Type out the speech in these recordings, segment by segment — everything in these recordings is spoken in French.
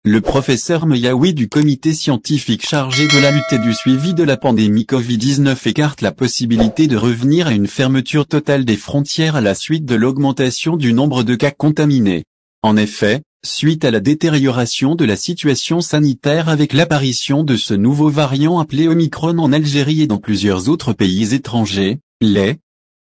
Le professeur Meyaoui du comité scientifique chargé de la lutte et du suivi de la pandémie Covid-19 écarte la possibilité de revenir à une fermeture totale des frontières à la suite de l'augmentation du nombre de cas contaminés. En effet, suite à la détérioration de la situation sanitaire avec l'apparition de ce nouveau variant appelé Omicron en Algérie et dans plusieurs autres pays étrangers, les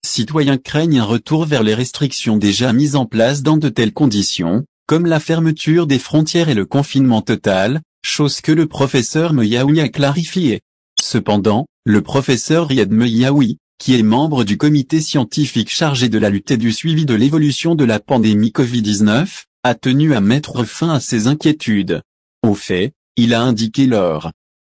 citoyens craignent un retour vers les restrictions déjà mises en place dans de telles conditions, comme la fermeture des frontières et le confinement total, chose que le professeur Meyaoui a clarifié. Cependant, le professeur Riyad Meyaoui, qui est membre du comité scientifique chargé de la lutte et du suivi de l'évolution de la pandémie Covid-19, a tenu à mettre fin à ces inquiétudes. Au fait, il a indiqué lors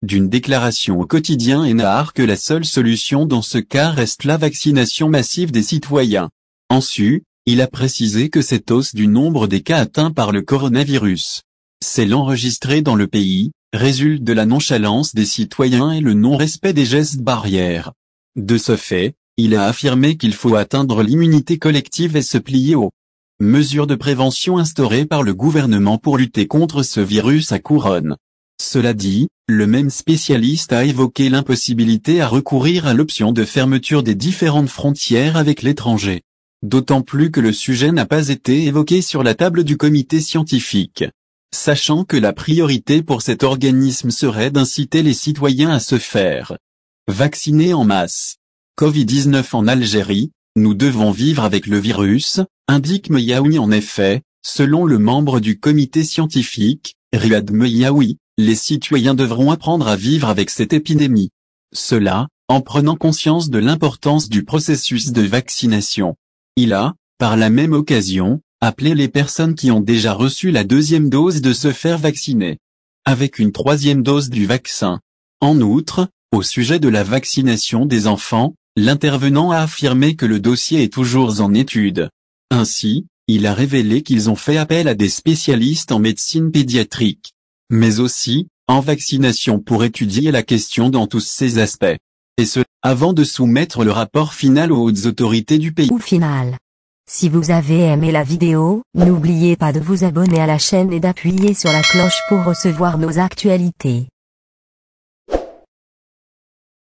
d'une déclaration au quotidien Enahar que la seule solution dans ce cas reste la vaccination massive des citoyens. Ensuite, il a précisé que cette hausse du nombre des cas atteints par le coronavirus, celle enregistrée dans le pays, résulte de la nonchalance des citoyens et le non-respect des gestes barrières. De ce fait, il a affirmé qu'il faut atteindre l'immunité collective et se plier aux mesures de prévention instaurées par le gouvernement pour lutter contre ce virus à couronne. Cela dit, le même spécialiste a évoqué l'impossibilité à recourir à l'option de fermeture des différentes frontières avec l'étranger. D'autant plus que le sujet n'a pas été évoqué sur la table du comité scientifique. Sachant que la priorité pour cet organisme serait d'inciter les citoyens à se faire vacciner en masse. Covid-19 en Algérie, nous devons vivre avec le virus, indique Meyaoui en effet, selon le membre du comité scientifique, Riyad Meyaoui, les citoyens devront apprendre à vivre avec cette épidémie. Cela, en prenant conscience de l'importance du processus de vaccination. Il a, par la même occasion, appelé les personnes qui ont déjà reçu la deuxième dose de se faire vacciner avec une troisième dose du vaccin. En outre, au sujet de la vaccination des enfants, l'intervenant a affirmé que le dossier est toujours en étude. Ainsi, il a révélé qu'ils ont fait appel à des spécialistes en médecine pédiatrique, mais aussi en vaccination pour étudier la question dans tous ses aspects. Et ce, avant de soumettre le rapport final aux hautes autorités du pays. Au final, si vous avez aimé la vidéo, n'oubliez pas de vous abonner à la chaîne et d'appuyer sur la cloche pour recevoir nos actualités.